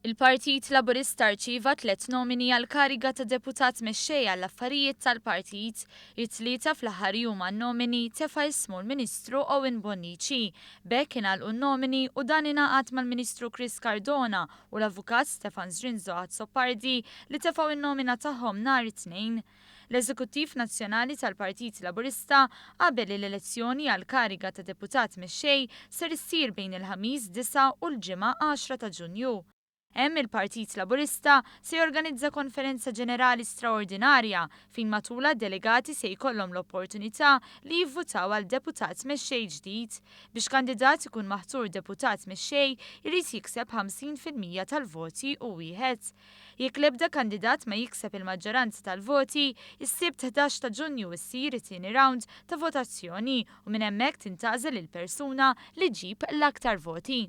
Il-Partit Laburista rċieva 3 nomini għal kariga ta' deputat mexxej għall affarijiet tal-partit. It-tlieta fl-aħħar jum għan-nomini tefa' ismu l-Ministru Owen Bonnici. B'hekk ingħalqu n-nomini u dan ingħaqad mal-Ministru Chris Cardona u l-Avukat Stefan Zrinzo Azzopardi li tefgħu in-nomina tagħhom nhar it-Tnejn. L-Eżekuttiv Nazzjonali tal-Partit Laburista qabel l-elezzjoni għal kariga ta' deputat mexxej ser issir bejn il-ħamis 9 u l-ġimgħa 10 ta' Ġunju. Hemm il-Partit Laburista se jorganizza konferenza ġenerali straordinarja fejn matula delegati se jkollhom l-opportunità li jivvutaw għal deputat mexxej ġdid. Biex kandidat ikun maħtur deputat mexxej irid jikseb 50% tal-voti u wieħed. Jekk l-ebda kandidat ma jikseb il-maġġoranza tal-voti, is-sibt 11 ta' Ġunju issir it-tieni round ta' votazzjoni u minn hemmhekk tintgħażel il-persuna li ġib l-aktar voti.